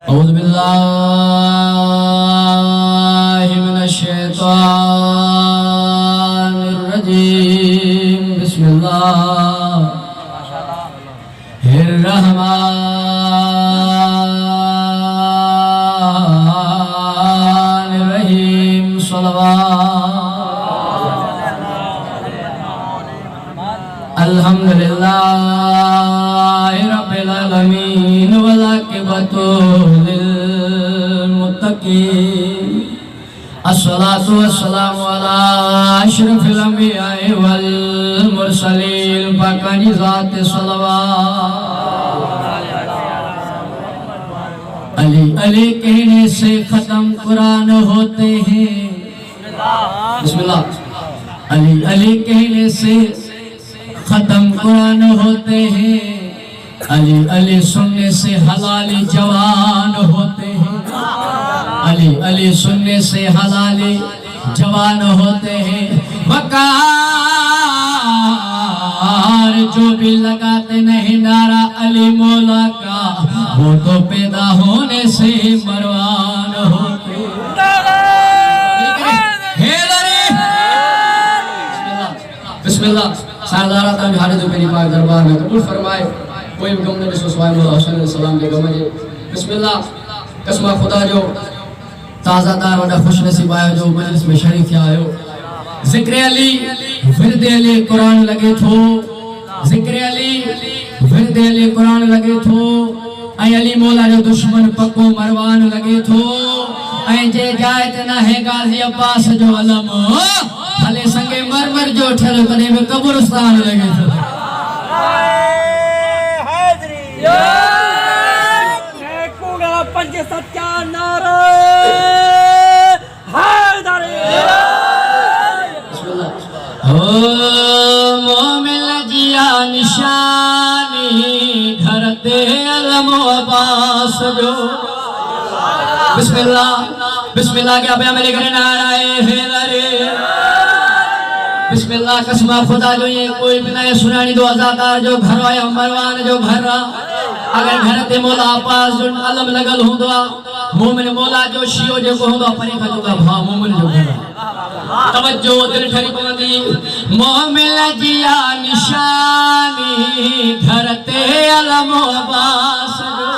औज़ु बिल्लाहि मिनश शैतानिर रजीम। बिस्मिल्लाहिर रहमानिर रहीम। अल्हम्दुलिल्लाहि रब्बिल आलमीन वल आक़िबतु लिल मुत्तक़ीन। अस्सलातु वस्सलामु अला अशरफिल अंबिया वल मुरसलीन। पाकानी ज़ात सलवात। अली अली कहने से खत्म कुरान होते हैं। बिस्मिल्लाह। अली अली कहने से खत्म कुरान होते हैं। अली अली सुनने से हलाली जवान होते हैं। अली अली सुनने से हलाली जवान होते हैं। वकार जो भी लगाते नहीं नारा अली मौला का, वो तो पैदा होने से मरवान होते हैं। बिस्मिल्लाह। सारदारा तंग हारे जो मेरी पाक दरबार में कबूल फरमाए। कोई भी गम नबी सल्लल्लाहु अलैहि वसल्लम के गमजे। बिस्मिल्लाह। कसम खुदा जो ताज़ादार वडा खुश नसीब आयो जो मजलिस में शरीक आयो। जिक्र अली विरद अली कुरान लगे थो। जिक्र अली विरद अली कुरान लगे थो। ऐं अली मौला जो दुश्मन पक्को मरवान लगे थो। ऐं जे जाए त न है गाज़ी अब्बास जो अलम, हले संगे मरमर जो ठल तने में कब्रिस्तान लगे थो। पंज सच्चा नारा हैदरी। हो मोमिन जिया निशानी घर ते अलम अब्बास जो। बिस्मिल्लाह। बिस्मिल्लाह के अबे मेरे घर नारा हैदरी। बिस्मिल्लाह। कसम खुदा जो ये कोई भी नए सुनानी दो आजादार जो घर आया मरवान जो घर अगर घर ते मौला पास जो अलम लगल होंदो मोमिन मौला जो शियो जो होंदो परे खजो का भा मोमिन जो घर तवज्जो दिल ठरी पवंदी। मोमिन जिया निशानी घर ते अलम अब्बास जो।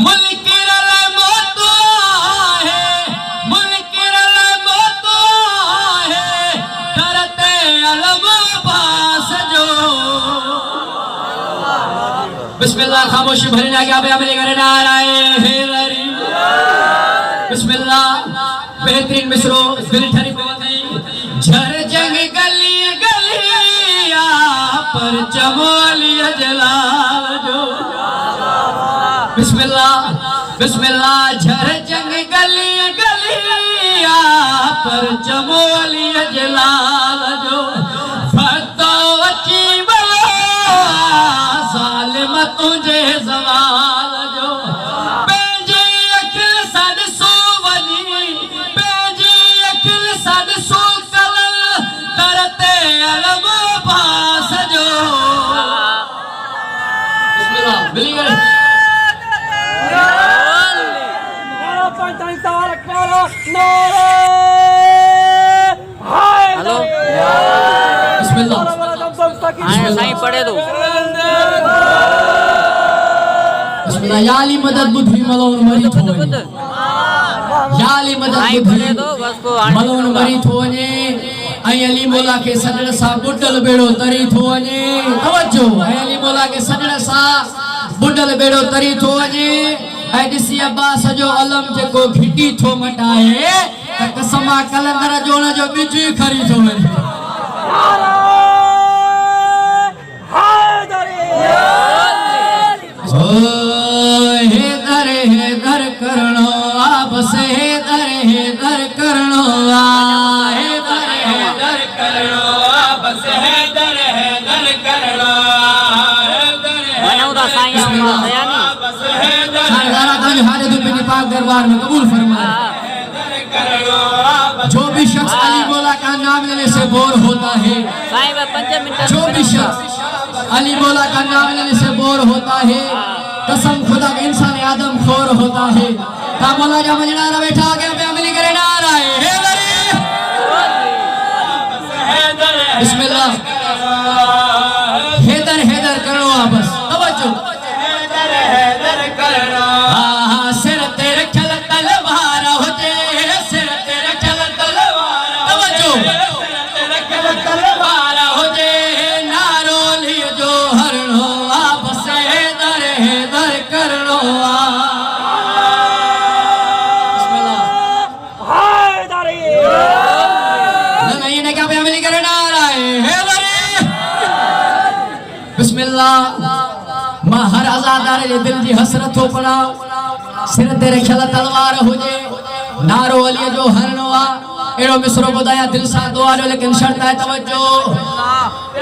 मुल्क रल मोतो है, मुल्क रल मोतो है, घर ते अलम अब्बास जो। बिस्मिल्लाह। खामोशी भरी ना क्या मेरे घर नाराए हैदरी। बिस्मिल्लाह। बेहतरीन मिसरो दिल ठरी पवंदी। झर जंग गली गलिया पर चमोलिया जलाल जो। बिस्मिल्लाह। बिस्मिल्लाह। झर जंग गली गलिया पर चमोलिया जलाल जो। तुझे सवाल जो पेजी अखिल सद सो वनी, पेजी अखिल सद सो कलल करते अलम पास जो। बिस्मिल्लाह। मिली गए हेलो। बिस्मिल्लाह। साईं पढ़े दो। याली मदद बुद्धि मलोन मरी थोने। याली मदद बुद्धि मलोन मरी थोने। ऐं अली मौला के सजण सा बुडल बेड़ो तरी थोने। तवज्जो। ऐं अली मौला के सजण सा बुडल बेड़ो तरी थोने। ऐं दिसी अब्बास जो अलम जेको घिटी थो मटाए त कसमा कलंदर जो न जो बिज खरी थो वने। हैदर करणो आप से हैदर करणो हैदर करणो आप से हैदर करणो बनाऊदा साईं बयानी सारा गंज हारे दो मेरी पाक दरबार में कबूल फरमाए। जो भी शख्स अली मौला का नाम लेने से बोर होता है, साईं 5 मिनट जो भी शख्स अली मौला का नाम लेने से बोर होता है, कसम खुदा के इंसान आदम खोर होता है। कामोला जा मजना रा बैठा के पे अमली करे नारा है हैदरी। बिस्मिल्लाह हैदर हैदर करो वापस तवज्जो हैदर करना सिर तेरे चल तलवार हो जे सिर तेरे चल तलवार तवज्जो तेरे चल तलवार हो जे नारो लियो जो हरणो वापस हैदर हैदर करनो बिस्मिल्लाह हैदरी नहीं ने क्या पे अमली करे नारा है हैदरी। बिस्मिल्लाह हर आजादार जे दिल जी हसरत हो पड़ा सिर ते रखियल तलवार हुजे नारो अली जो हरणो आ एड़ो मिसरो बुधाया दिल सा दुआ जो लेकिन शर्त है तवज्जो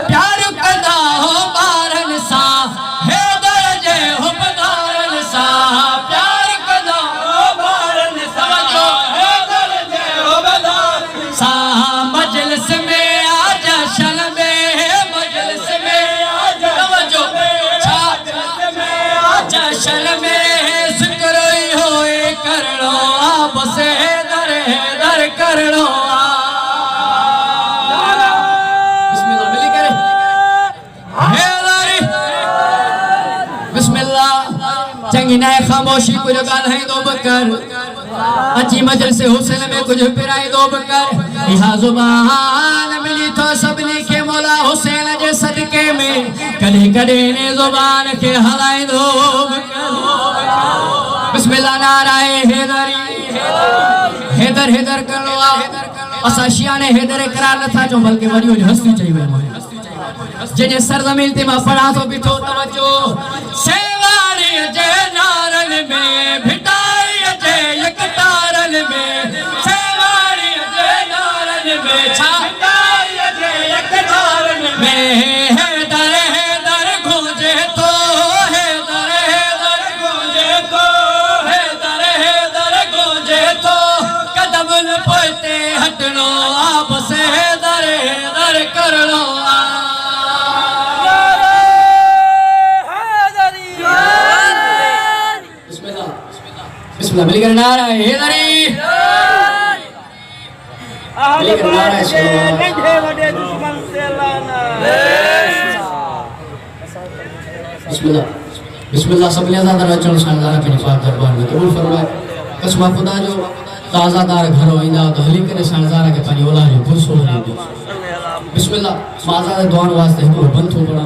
प्यार कंदा हो बारन सा हैदर जे हुबदारन सा प्यार कंदा हो बारन सा हैदर जे हुबदारन सा मजलिस में आजा शन में मजलिस में आजा तवज्जो जशन में जिक्र होए करनो बस हैदर हैदर करनो बिस्मिल्लाह मिली करे हैदरी। बिस्मिल्लाह चंगी नाय खामोशी कुछ गाल है दो बकर अच्छी मजल से हुसैन में कुछ पिराई दो बकर यहां जुबान मिली तो सबने के मौला हुसैन जे सदके में कदे कदे ने जुबान के हलाई दो बकर। बिस्मिल्लाह नाराए हैदरी हैदर हैदर करो असा शिया ने हैदर करार न था जो बल्कि वरियो हस्ती चाहिए वे जे सरजमीन ते मा पढ़ा तो बिठो तवज्जो सेवाणी जे नारन में भिटाई जे यकतारन में सेवाणी जे नारन में छा भिटाई जे यकतारन में हैदर हैदर गूंजे तो हैदर हैदर गूंजे तो हैदर हैदर गूंजे तो कदम न पड़ते हटनो आपस हैदर हैदर करनो बिस्मिल्लाह मिल कर नारा है हैदरी मिल कर नारा है कंधे वडे दुश्मन से लाना बिस्मिल्लाह बिस्मिल्लाह सबले ज्यादा रचन शानदार के निफात दरबार में कबूल फरमाए कसम खुदा जो ताजादार घरों इंदा तो हली करे शानदार के पानी ओला जो पुरसो हो दे बिस्मिल्लाह माजा दुआन वास्ते हो बंद हो पड़ा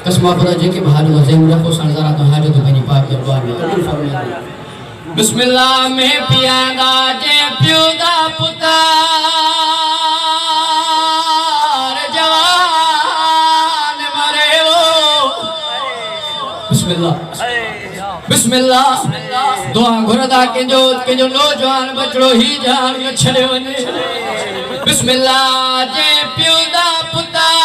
कसम खुदा जे के बहाल हो जेम रखो शानदार तो हाजत तो बनी पाक दरबार में कबूल फरमाए। बिस्मिल्लाह में पियादा जे प्यूदा पुतार जवान मरे वो बिस्मिल्लाह बिस्मिल्लाह दुआ घुरदा के जो नौजवान बचड़ो ही जान छड़े वने बिस्मिल्लाह जे प्यूदा पुतार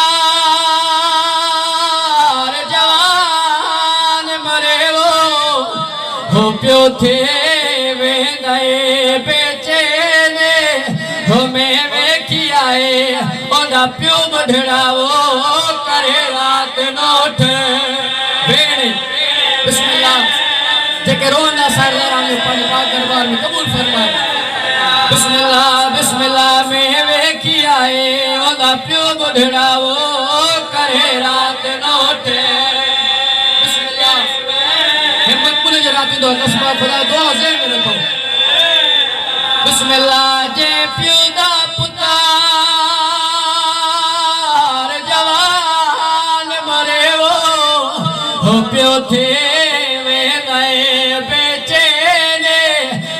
जवान मरे वो हो प्यो थे वेंदाए बेचैने हो में वेखी आए ओदा प्यो बढ़ावो करे रात नोट बेने बिस्मिल्लाह जेके रोना सरदार में पानी पाक दरबार में कबूल फरमाए। बिस्मिल्लाह बिस्मिल्लाह में वेखी आए ओदा प्यो बढ़ावो करे रात नोट बिस्मिल्लाह हिम्मत पुल जराती दो कसम खुदा दुआ जेब में रखो। बिस्मिल्लाह जे प्यूदा पुतार जवान मरे वो हो प्यो थे वे गए बेचैने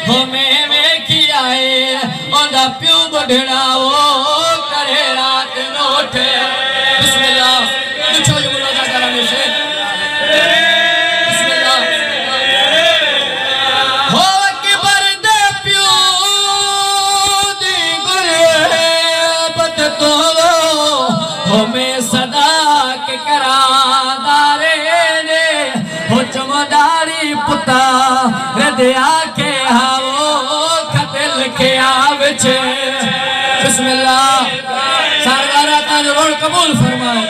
हो में वेखी आए ओदा प्यो बढ़ावो करे रात नोट बिस्मिल्लाह पूछो ये मुल्ला जरा में से में सदा के करादारे ने हो चमदारी पुता हृदया के हावो खतिल के आवचे बिस्मिल्लाह सरदारा ताज रोड कबूल फरमाए।